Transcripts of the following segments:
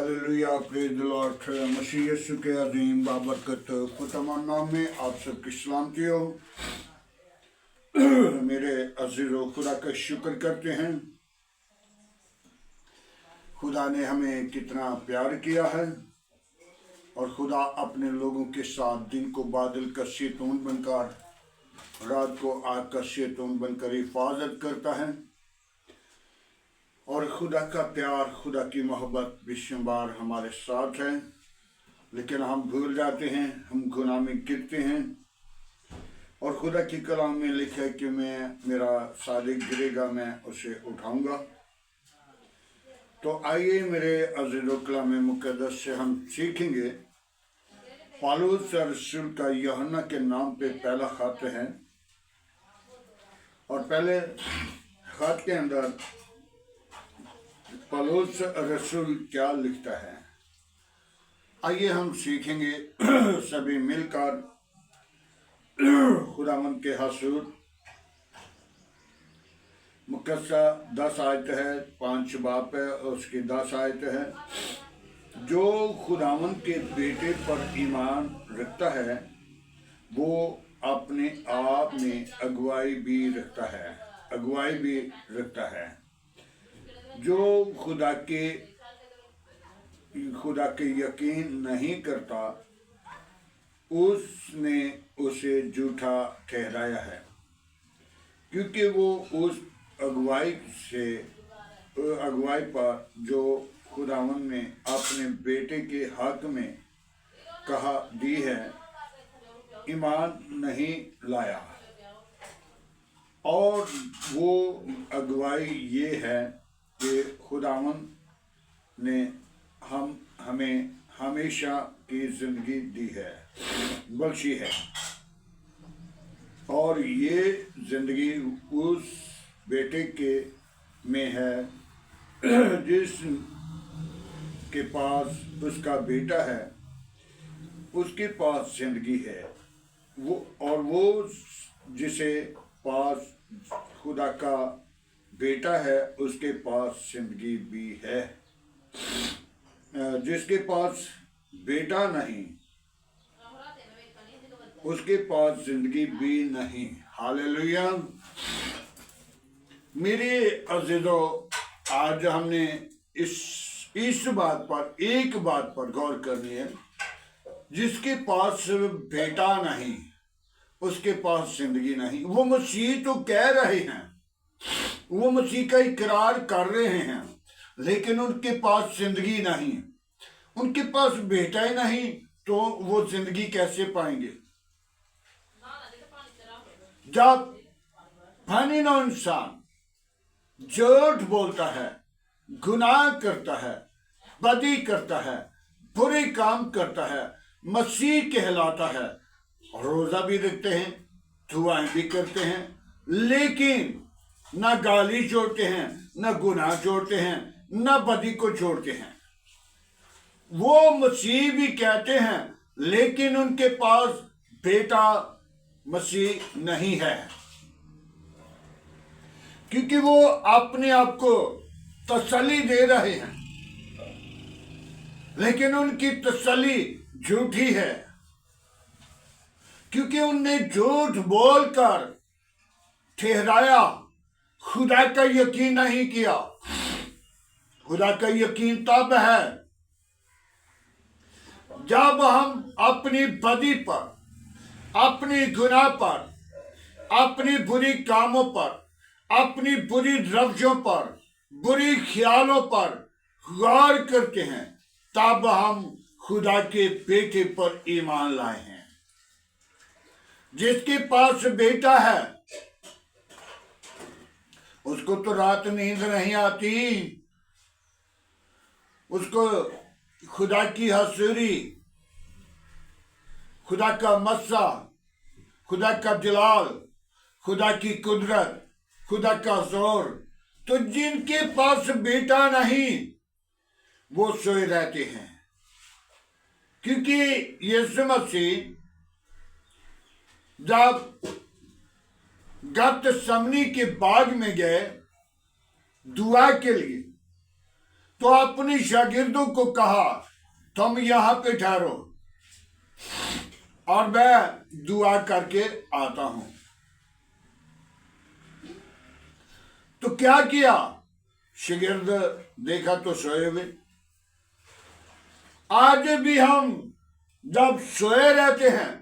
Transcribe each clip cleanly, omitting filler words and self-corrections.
Hallelujah, praise the lord. मसीह यीशु के अज़ीम बाबरकत खुदावंद नाम में आप सबकी सलामती हो। मेरे अज़ीज़ों, खुदा का शुक्र करते हैं। खुदा ने हमें कितना प्यार किया है और खुदा अपने लोगों के साथ दिन को बादल का शैतान बनकर, रात को आग का शैतान बनकर हिफाजत करता है। और खुदा का प्यार, खुदा की मोहब्बत बेशुमार हमारे साथ है, लेकिन हम भूल जाते हैं, हम गुनाह में गिरते हैं। और खुदा की कलाम में लिखा है कि मेरा सादिक गिरेगा, मैं उसे उठाऊंगा। तो आइए मेरे अज़ीज़ों, कलाम मुक़द्दस से हम सीखेंगे। पौलुस रसूल का यूहन्ना के नाम पे पहला खत है, और पहले खत के अंदर पौलुस रसूल क्या लिखता है, आइए हम सीखेंगे सभी मिलकर। खुदावंद के हसूर मुकद्दसा 10 आयत है, 5 बाप है, उसकी 10 आयत है। जो खुदावंद के बेटे पर ईमान रखता है वो अपने आप में अगुवाई भी रखता है। जो खुदा के यकीन नहीं करता उसने उसे झूठा ठहराया है, क्योंकि वो उस अगुवाई पर जो खुदावंद ने अपने बेटे के हक में कहा दी है, ईमान नहीं लाया। और वो अगुवाई ये है कि खुदावंद ने हमें हमेशा की जिंदगी दी है, बख्शी है। और ये जिंदगी उस बेटे के में है जिस के पास उसका बेटा है, उसके पास जिंदगी है। वो जिसे पास खुदा का बेटा है, उसके पास जिंदगी भी है। जिसके पास बेटा नहीं, उसके पास जिंदगी भी नहीं। हालेलुया। मेरे अज़ीज़ों, आज हमने इस एक बात पर गौर करनी है। जिसके पास बेटा नहीं, उसके पास जिंदगी नहीं। वो मसीह तो कह रहे हैं, वो मसीह का इकरार कर रहे हैं, लेकिन उनके पास जिंदगी नहीं, उनके पास बेटा ही नहीं, तो वो जिंदगी कैसे पाएंगे? जब फनी नो इंसान झूठ बोलता है, गुनाह करता है, बदी करता है, बुरे काम करता है, मसीह कहलाता है, रोजा भी रखते हैं, दुआएं भी करते हैं, लेकिन न गाली जोड़ते हैं, न गुनाह जोड़ते हैं, न बदी को जोड़ते हैं। वो मसीह भी कहते हैं, लेकिन उनके पास बेटा मसीह नहीं है, क्योंकि वो अपने आप को तसल्ली दे रहे हैं, लेकिन उनकी तसल्ली झूठी है, क्योंकि उनने झूठ बोलकर ठहराया, खुदा का यकीन नहीं किया। खुदा का यकीन तब है जब हम अपनी बदी पर, अपनी गुनाह पर, अपनी बुरी कामों पर, अपनी बुरी रवैयों पर, बुरी ख्यालों पर गौर करते हैं, तब हम खुदा के बेटे पर ईमान लाए हैं। जिसके पास बेटा है उसको तो रात नींद नहीं आती, उसको खुदा की हसूरी, खुदा का मस्सा, खुदा का जलाल, खुदा की कुदरत, खुदा का जोर। तो जिनके पास बेटा नहीं वो सोए रहते हैं, क्योंकि यीशु मसीह जब गतसमनी के बाग में गए दुआ के लिए, तो अपने शागिर्दों को कहा तुम यहां पे ठहरो और मैं दुआ करके आता हूं। तो क्या किया, शागिर्द देखा तो सोए हुए। आज भी हम जब सोए रहते हैं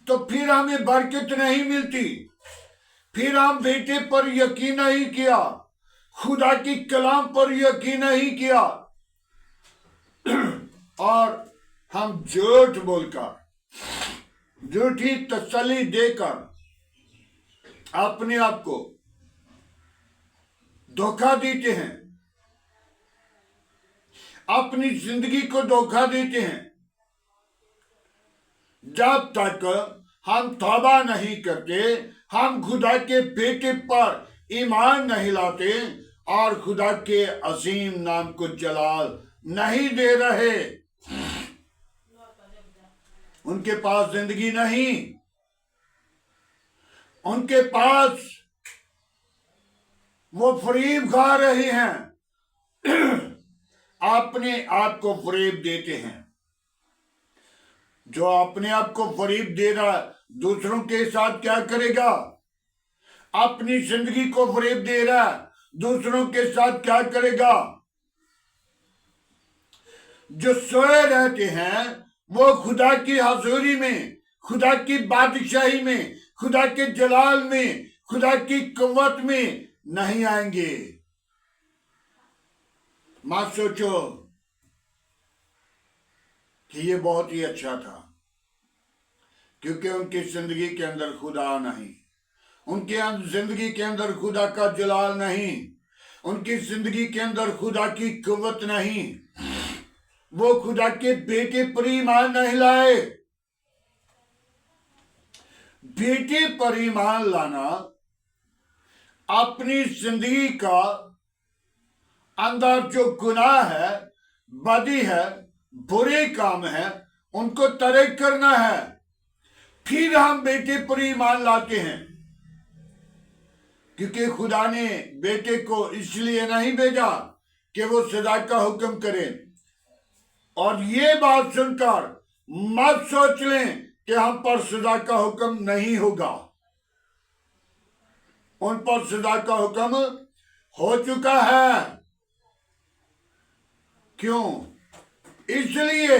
तो फिर हमें बरकत नहीं मिलती, फिर हम बेटे पर यकीन नहीं किया, खुदा की कलाम पर यकीन नहीं किया और हम झूठ बोलकर, झूठी तसल्ली देकर अपने आप को धोखा देते हैं, अपनी जिंदगी को धोखा देते हैं। जब तक हम तौबा नहीं करते, हम खुदा के बेटे पर ईमान नहीं लाते और खुदा के अजीम नाम को जलाल नहीं दे रहे, उनके पास जिंदगी नहीं, उनके पास वो फरीब खा रहे हैं, अपने आप को फरीब देते हैं। जो अपने आप को फरीब दे रहा दूसरों के साथ क्या करेगा, अपनी जिंदगी को फरीब दे रहा दूसरों के साथ क्या करेगा। जो सोए रहते हैं वो खुदा की हजूरी में, खुदा की बादशाही में, खुदा के जलाल में, खुदा की कुव्वत में नहीं आएंगे। मत सोचो कि ये बहुत ही अच्छा था, क्योंकि उनकी जिंदगी के अंदर खुदा नहीं, उनके जिंदगी के अंदर खुदा का जलाल नहीं, उनकी जिंदगी के अंदर खुदा की कुव्वत नहीं, वो खुदा के बेटे पर ईमान नहीं लाए। बेटे पर ईमान लाना अपनी जिंदगी का अंदर जो गुनाह है, बदी है, बुरे काम है, उनको तर्क करना है, फिर हम बेटे पर ईमान लाते हैं। क्योंकि खुदा ने बेटे को इसलिए नहीं भेजा कि वो सजा का हुक्म करे। और ये बात सुनकर मत सोच लें कि हम पर सजा का हुक्म नहीं होगा, उन पर सजा का हुक्म हो चुका है। क्यों? इसलिए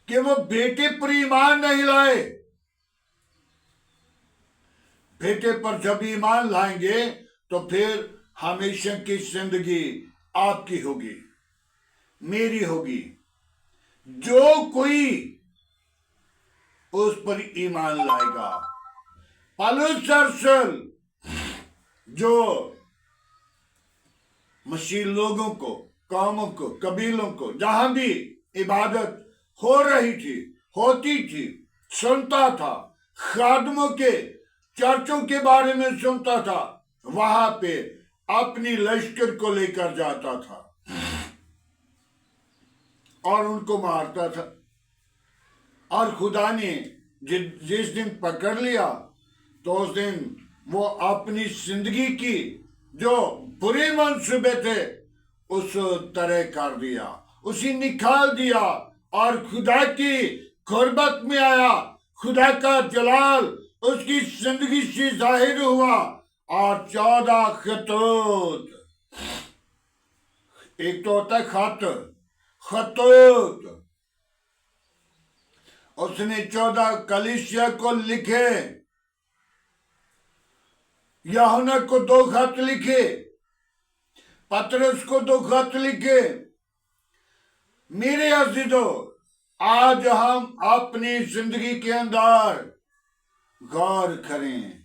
कि वो बेटे पर ईमान नहीं लाए। बेटे पर जब ईमान लाएंगे तो फिर हमेशा की जिंदगी आपकी होगी, मेरी होगी। जो कोई उस पर ईमान लाएगा, पौलुस रसूल जो मसीह लोगों को, कौमों को, कबीलों को, जहां भी इबादत हो रही थी, होती थी, सुनता था, खादमों के चर्चों के बारे में सुनता था, वहां पे अपनी लश्कर को लेकर जाता था और उनको मारता था। और खुदा ने जिस दिन पकड़ लिया तो उस दिन वो अपनी जिंदगी की जो बुरे मंसूबे थे उस तरह कर दिया, उसी निकाल दिया और खुदा की गुरबत में आया। खुदा का जलाल उसकी जिंदगी से जाहिर हुआ और 14 खतूत, एक तो होता है खतूत, उसने 14 कलीसिया को लिखे, यूहन्ना को 2 खत लिखे, पतरस को 2 खत लिखे। मेरे अजीजों, आज हम अपनी जिंदगी के अंदर गौर करें।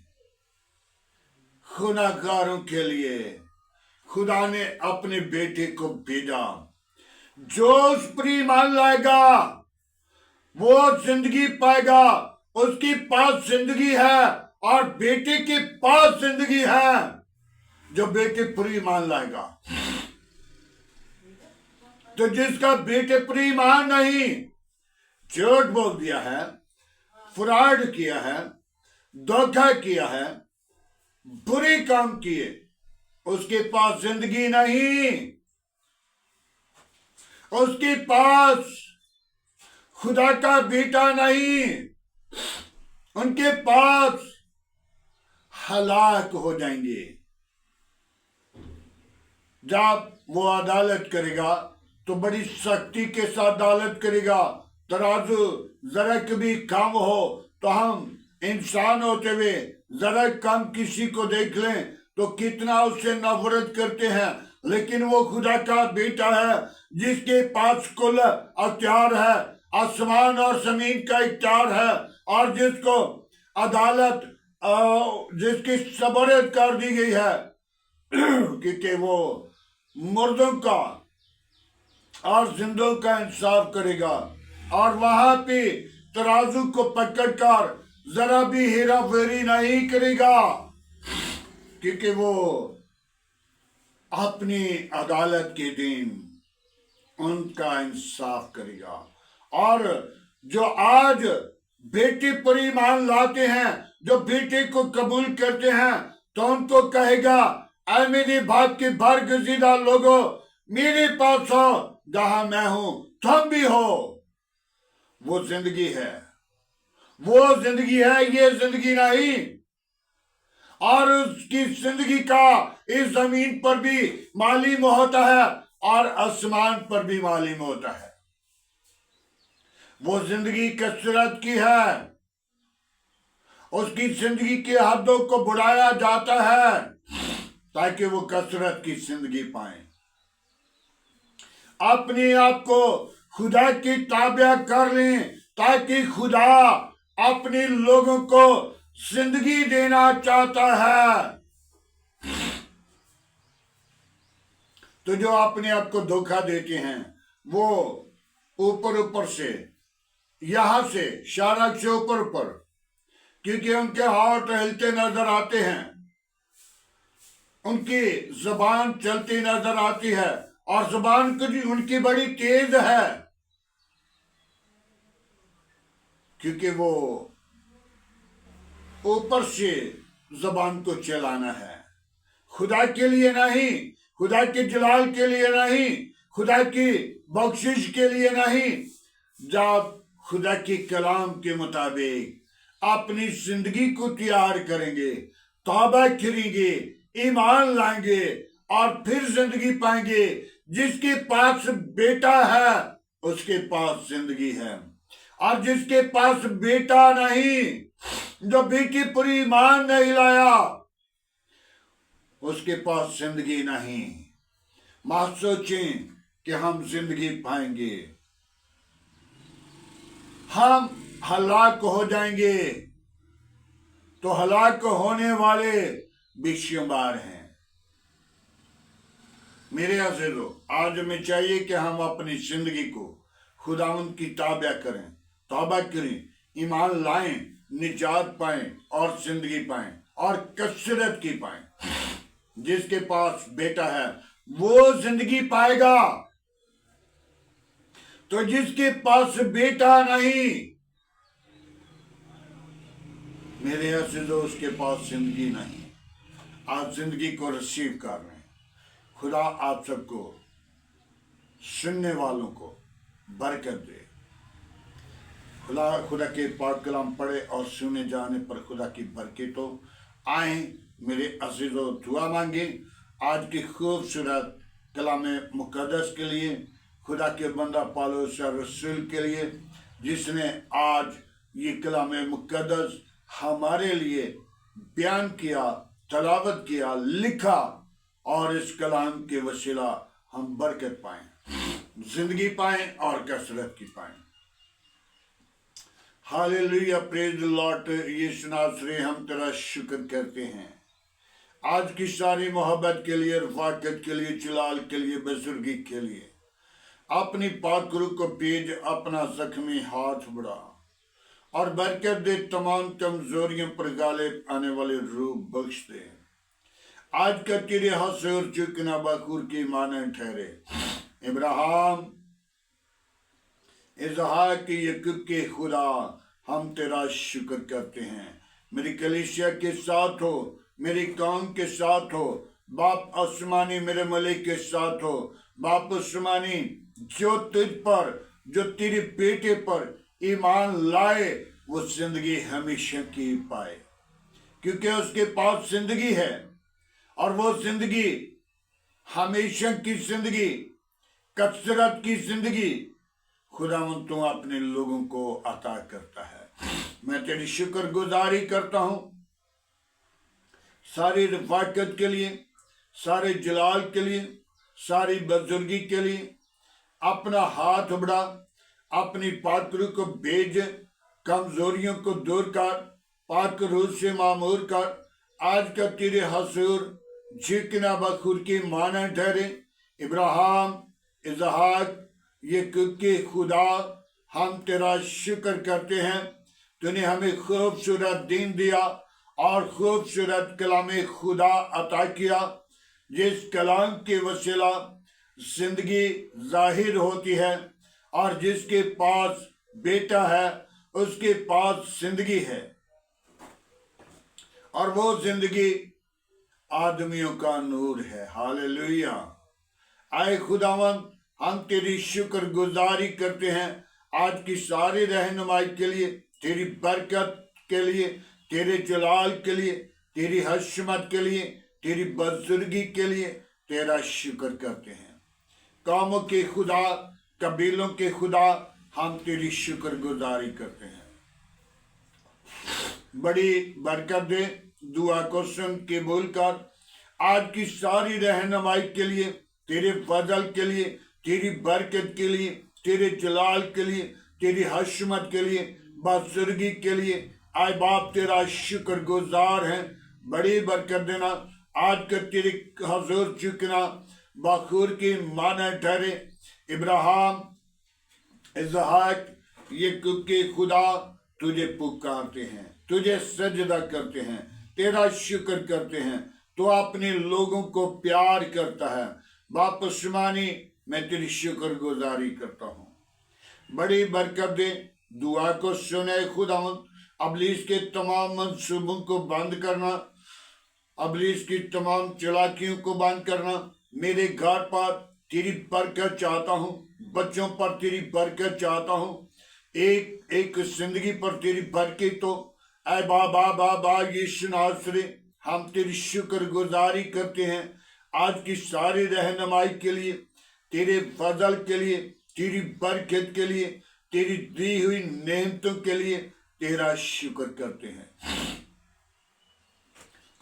गुनाहगारों के लिए खुदा ने अपने बेटे को भेजा। जो उस पर ईमान लाएगा वो जिंदगी पाएगा, उसके पास जिंदगी है और बेटे के पास जिंदगी है। जो बेटे पर ईमान लाएगा, तो जिसका बेटे पर ईमान नहीं, झूठ बोल दिया है, फ्रॉड किया है, धोखा किया है, बुरे काम किए, उसके पास जिंदगी नहीं, उसके पास खुदा का बेटा नहीं, उनके पास हलाक हो जाएंगे। जब वो अदालत करेगा तो बड़ी सख्ती के साथ अदालत करेगा। तराजू जरा कभी कम हो तो हम इंसान होते हुए जरा कम किसी को देख लें तो कितना उससे नफरत करते हैं, लेकिन वो खुदा का बेटा है जिसके पास कुल अख्तियार है, आसमान और जमीन का इख्तियार है, और जिसको अदालत जिसकी सबरत कर दी गई है क्योंकि वो मुर्दों का और जिंदों का इंसाफ करेगा। और वहां पे तराजू को पकड़कर जरा भी हेरा फेरी नहीं करेगा, क्योंकि वो अपनी अदालत के दिन उनका इंसाफ करेगा। और जो आज बेटे पर ईमान लाते हैं, जो बेटे को कबूल करते हैं, तो उनको कहेगा, ऐ मेरे बाप के बरगजीदा लोगों, मेरे पास हो जहां मैं हूं तुम भी हो। वो जिंदगी है, वो जिंदगी है, ये जिंदगी नहीं। और उसकी जिंदगी का इस जमीन पर भी मालिम होता है और आसमान पर भी मालिम होता है। वो जिंदगी कसरत की है, उसकी जिंदगी के हदों को बढ़ाया जाता है ताकि वो कसरत की जिंदगी पाए। अपने आप को खुदा की ताबा कर लें ताकि खुदा अपने लोगों को जिंदगी देना चाहता है। तो जो अपने आप को धोखा देते हैं वो ऊपर ऊपर से, यहां से शारक से ऊपर ऊपर, क्योंकि उनके हाथ हिलते नजर आते हैं, उनकी जुबान चलती नजर आती है और जुबान उनकी बड़ी तेज है, क्योंकि वो ऊपर से जुबान को चलाना है, खुदा के लिए नहीं, खुदा के जलाल के लिए नहीं, खुदा की बख्शिश के लिए नहीं। जब खुदा के कलाम के मुताबिक अपनी जिंदगी को तैयार करेंगे, तौबा करेंगे, ईमान लाएंगे और फिर जिंदगी पाएंगे। जिसके पास बेटा है उसके पास जिंदगी है, और जिसके पास बेटा नहीं, जो बेटी पर ईमान नहीं लाया, उसके पास जिंदगी नहीं। मत सोचें कि हम जिंदगी पाएंगे, हम हलाक हो जाएंगे, तो हलाक होने वाले बेशुमार हैं। मेरे अज़ीज़ों, आज हमें चाहिए कि हम अपनी जिंदगी को खुदावंद की ताबा करें, तौबा करें, ईमान लाएं, निजात पाएं और जिंदगी पाएं और कसरत की पाएं। जिसके पास बेटा है वो जिंदगी पाएगा, तो जिसके पास बेटा नहीं, मेरे अज़ीज़ों, उसके पास जिंदगी नहीं। आप जिंदगी को रिसीव कर रहे हैं। खुदा आप सबको, सुनने वालों को बरकत दे। खुदा के पाक कलाम पढ़े और सुने जाने पर खुदा की बरकत हो। आए मेरे अज़ीज़ों, दुआ मांगे आज की खूबसूरत कलाम मुक़द्दस के लिए, खुदा के बंदा पौलुस रसूल के लिए, जिसने आज ये कलाम मुक़द्दस हमारे लिए बयान किया, तलावत किया, लिखा, और इस कलाम के वसीला हम बरकत पाएं, जिंदगी पाएं और कसरत की पाएं। Hallelujah, praise the lord. यीशु नासरी, हम तेरा शुक्र करते हैं आज की सारी मोहब्बत के लिए, रफाकत के लिए, जलाल के लिए, बुजुर्गी के लिए। अपनी पाक रूह को भेज, अपना जख्मी हाथ बढ़ा और बरकत दे। तमाम कमजोरियों पर गालिब आने वाले रूह बख्श दे। आज का तेरे हसूर चुकना बखूर की माने ठहरे। इब्राहिम, इसहाक, याकूब के खुदा, हम तेरा शुक्र करते हैं। मेरी कलीसिया के साथ हो, मेरी कौम के साथ हो, बाप आसमानी मेरे मलिक के साथ हो। बाप आसमानी जो तुझ पर, जो तेरे बेटे पर ईमान लाए वो जिंदगी हमेशा की पाए, क्योंकि उसके पास जिंदगी है और वो जिंदगी हमेशा की जिंदगी, कसरत की जिंदगी खुदावंद तू अपने लोगों को अता करता है। मैं तेरी शुक्रगुजारी करता हूं सारी रफाकत के लिए, सारे जलाल के लिए, सारी बुजुर्गी के लिए। अपना हाथ बढ़ा, अपनी पाक रूह को भेज, कमजोरियों को दूर कर, पाक रूह से मामूर कर। आज का तेरे हसूर जिकना बखूर की माना ठहरे। इब्राहिम, इसहाक, याकूब के खुदा, हम तेरा शुक्र करते हैं। तूने हमें खूबसूरत दिन दिया और खूबसूरत कलाम खुदा अता किया, जिस कलाम के वसीला जिंदगी जाहिर होती है, और जिसके पास बेटा है उसके पास जिंदगी है, और वो जिंदगी आदमियों का नूर है। हालेलुया। आए खुदावंद, हम तेरी शुक्रगुजारी करते हैं आज की सारी रहनुमाई के लिए, तेरी बरकत के लिए, तेरे जलाल के लिए, तेरी हशमत के लिए, तेरी बुजुर्गी के लिए तेरा शुक्र करते हैं। कामों के खुदा, कबीलों के खुदा, हम तेरी शुक्रगुजारी करते हैं। बड़ी बरकत दे, दुआ को सुन के बोलकर आज की सारी रहनुमाई के लिए, तेरे फजल के लिए, तेरी बरकत के लिए, तेरे जलाल के लिए, तेरी हशमत के लिए, बुजुर्गी के लिए आए बाप तेरा शुक्रगुजार हैं। बड़ी बरकत देना, आज का तेरे हजूर झुकना बखूर की माना ठहरे। इब्राहिम, इसहाक, याकूब के खुदा तुझे पुकारते हैं, तुझे सजदा करते हैं, तेरा शुक्र करते हैं। तो अपने लोगों को प्यार करता है। बाप आसमानी, मैं तेरी शुक्रगुजारी करता हूँ। बड़ी बरकत दे, दुआ को सुने खुदावंद। अबलीस के तमाम मंसूबों को बंद करना, अबलीस की तमाम चालाकियों को बंद करना। मेरे घर पर तेरी बरकत चाहता हूँ, बच्चों पर तेरी बरकत चाहता हूँ, एक एक जिंदगी पर तेरी बरकत। तो ऐ बाबा बाबा यीशु नासरी, हम तेरी शुक्रगुजारी करते हैं आज की सारी रहनुमाई के लिए, तेरे फजल के लिए, तेरी बरकत के लिए, तेरी दी हुई नेमतों के लिए तेरा शुक्र करते हैं।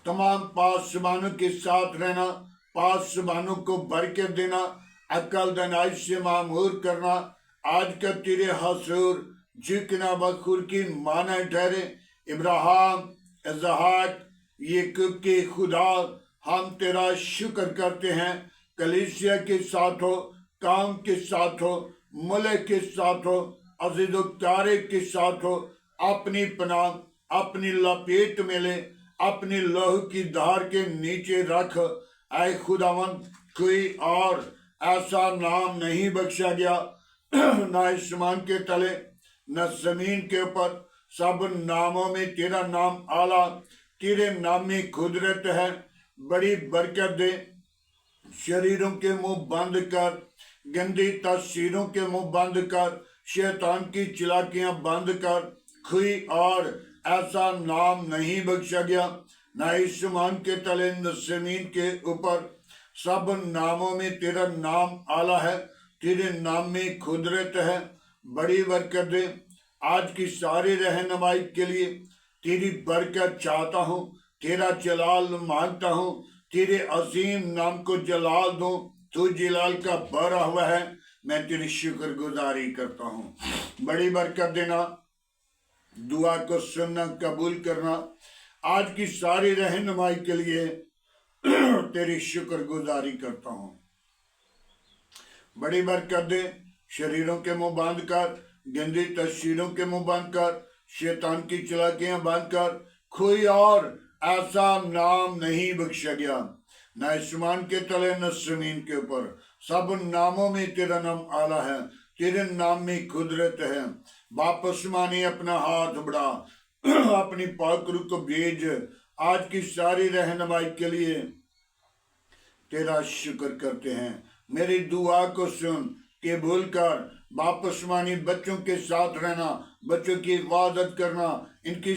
तमाम पासबानों के साथ रहना, पासबानों को बरकत देना, अकल दनाई से मामूर करना। आज का तेरे हसूर जिकना बखूर की माना ठहरे। इब्राहिम, इसहाक, याकूब के खुदा, हम तेरा शुक्र करते हैं। कलीसिया के साथ हो, काम के साथ हो, मुल्क के साथ हो, अजीज़ो प्यारे के साथ हो, अपनी पनाह, अपनी लपेट में ले, अपनी लहू की धार के नीचे रख। ऐ खुदावंद, कोई और ऐसा नाम नहीं बख्शा गया, न आसमान के तले न जमीन के ऊपर, सब नामों में तेरा नाम आला, तेरे नाम में कुदरत है। बड़ी बरकत दे, शरीरों के मुंह बंद कर, गंदी तस्वीरों के मुंह बंद कर, शैतान की चालाकियां बंद कर। कोई और ऐसा नाम नहीं बख्शा गया, न आसमान के तले न जमीन के ऊपर, सब नामों में तेरा नाम आला है, तेरे नाम में कुदरत है। बड़ी बरकत दे, आज की सारी रहनुमाई के लिए तेरी बरकत चाहता हूँ, तेरा जलाल मांगता हूँ, तेरे अजीम नाम को जलाल दूं। तू जलाल का भरा हुआ है, मैं तेरी शुक्रगुजारी करता हूँ। बड़ी बरकत देना, दुआ को सुनना कबूल करना। आज की सारी रहनुमाई के लिए तेरी शुक्रगुजारी करता हूँ। बड़ी बरकत दे, शरीरों के मुंह बंद कर, गंदी तस्वीरों के मुंह बंद कर, शैतान की चालाकियां बंद कर। कोई और ऐसा नाम नहीं बख्शा गया, न आसमान के तले न जमीन के ऊपर, सब नामों में तेरा नाम आला है, तेरे नाम में कुदरत है। बाप आसमानी, अपना हाथ बढ़ा, अपनी पाक रूह को भेज आज की सारी रहनुमाई के लिए, तेरा शुक्र करते हैं। मेरी दुआ को सुन के भूल कर वापसमानी बच्चों के साथ रहना, बच्चों की इबादत करना, इनकी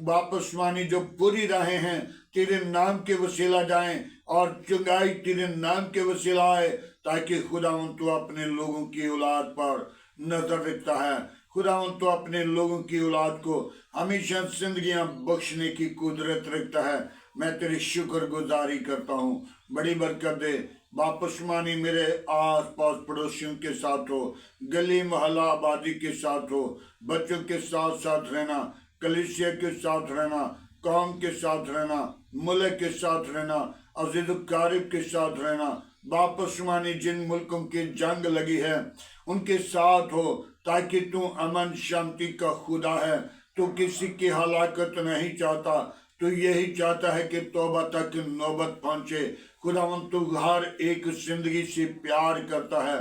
वापसमानी जो बुरी राहें हैं तेरे नाम के वसीला जाएं और चंगाई तेरे नाम के वसीला आए, ताकि खुदावन तो अपने लोगों की औलाद पर नजर रखता है। खुदावन तो अपने लोगों की औलाद को हमेशा जिंदगियां बख्शने की कुदरत रखता है। मैं तेरी शुक्र गुजारी करता हूँ, बड़ी बरकत दे। वापसमानी मेरे आस पास पड़ोसियों के साथ हो, गली मोहल्ला आबादी के साथ हो, बच्चों के साथ साथ रहना, कलीसिया के साथ रहना, कौम के साथ रहना, मुल्क के साथ रहना, अजीज कारिब के साथ रहना। वापसमानी जिन मुल्कों की जंग लगी है उनके साथ हो, ताकि तू अमन शांति का खुदा है। तू किसी की हलाकत नहीं चाहता, तू यही चाहता है कि तौबा तक नौबत पहुंचे। खुदावन तू हर एक जिंदगी से प्यार करता है,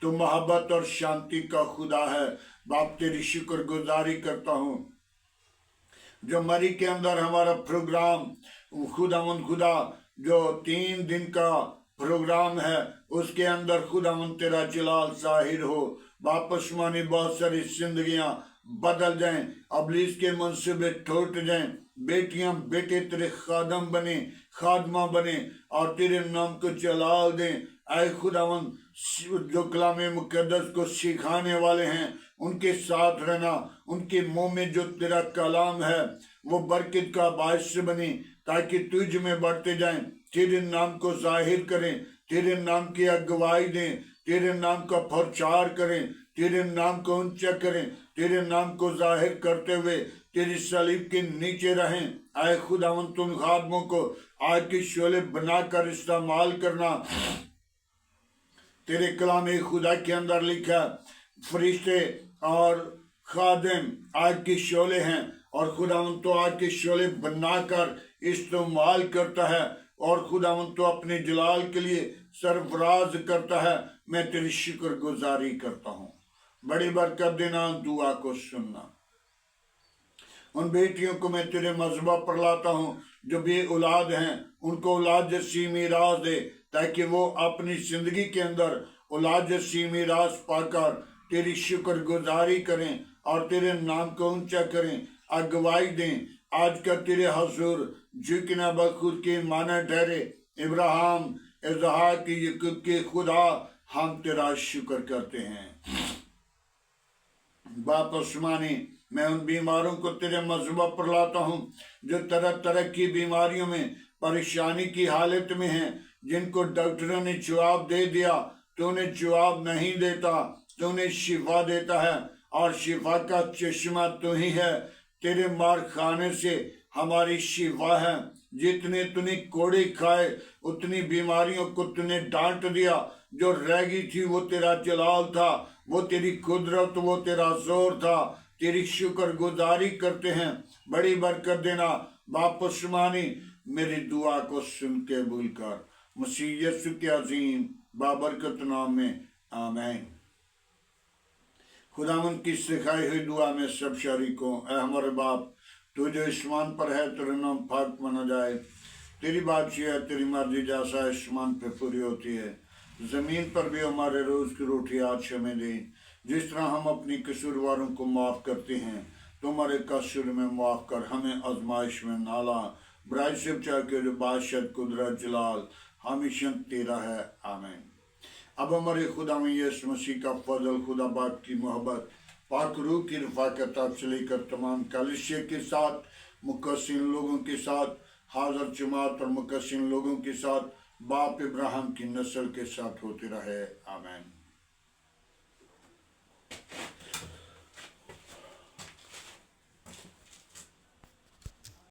तू मोहब्बत और शांति का खुदा है। बाप तेरी शुक्र गुजारी करता हूँ जो मरी के अंदर हमारा प्रोग्राम खुदा जो 3 दिन का प्रोग्राम है उसके अंदर खुदावन तेरा जलाल जाहिर हो। वापस मानी बहुत सारी जिंदगियां बदल जाएं, अबलीस के मंसूबे टूट जाएं, बेटियां बेटे तेरे खादम बने, खादमा बने और तेरे नाम को जलाल दें। ऐ खुदावन जो कलाम मुकद्दस को सिखाने वाले हैं उनके साथ रहना, उनके मुंह में जो तेरा कलाम है वो बरकत का बायस बने, ताकि तुझ में बढ़ते जाएं, तेरे नाम को जाहिर करें, तेरे नाम की अगुवाई दें, तेरे नाम का प्रचार करें, तेरे नाम को ऊंचा करें, तेरे नाम को जाहिर करते हुए तेरी सलीब के नीचे रहें। आए खुदावन तुम खादमों को आज के शोले बनाकर इस्तेमाल करना। तेरे कलाम खुदा के अंदर लिखा फरिश्ते और खादिम आज के शोले हैं और खुदावन तो आज के शोले बनाकर इस्तेमाल करता है और खुदावन तो अपने जलाल के लिए सरफराज करता है। मैं तेरी शुक्र गुजारी करता हूँ, बड़ी बरकत देना, दुआ को सुनना। उन बेटियों को मैं तेरे मजबा पर लाता हूँ जो बे औलाद हैं, उनको औलाद जैसी मीरास दे, ताकि वो अपनी जिंदगी के अंदर औलाद जैसी मीरास पाकर तेरी शुक्र गुजारी करें और तेरे नाम को ऊंचा करें, अगुवाई दें। आज का तेरे हजूर झुकना बखुद के माना ठहरे, इब्राहिम इसहाक याकूब के खुदा हम तेरा शुक्र करते हैं। वापस माने मैं उन बीमारों को तेरे मजबा पर लाता हूँ जो तरह तरह की बीमारियों में परेशानी की हालत में हैं, जिनको डॉक्टरों ने जवाब दे दिया, तूने जवाब नहीं देता, तूने शिफा देता है और शिफा का चश्मा तू ही है। तेरे मार खाने से हमारी शिफा है। जितने तूने कोड़े खाए उतनी बीमारियों को तूने डांट दिया, जो रह गई थी वो तेरा जलाल था, वो तेरी कुदरत, वो तेरा जोर था। तेरी शुक्र गुजारी करते हैं, बड़ी बरकत देना। वापस मानी मेरी दुआ को सुन के भूल कर मसीह यीशु के अजीम बाबरकत नाम में आमीन। खुदावन की सिखाई हुई दुआ में सब शरीकों, ऐ हमारे बाप तू जो आसमान पर है तेरा नाम पाक माना जाए, तेरी बादशाही है, तेरी मर्जी जैसा आसमान पे पूरी होती है जमीन पर भी। हमारे रोज की रोटी आज हमें दे, जिस तरह हम अपनी कसूरवारों को माफ करते हैं तुम्हारे कसूर में माफ कर, हमें आजमाइश में ना ला, बुराई से बचा के जो बादशाह कुदरत जलाल हमेशा तेरा है, आमीन। अब हमारे खुदा में यीशु मसीह का फजल, खुदा बाप की मोहब्बत, पाक रूह की रफ़ाक़त आप से लेकर तमाम कलीसिया के साथ, मुकस्सिन लोगों के साथ, हाज़र जमात और मुकस्सिन लोगों के साथ, बाप इब्राहिम की नस्ल के साथ होते रहे, आमीन।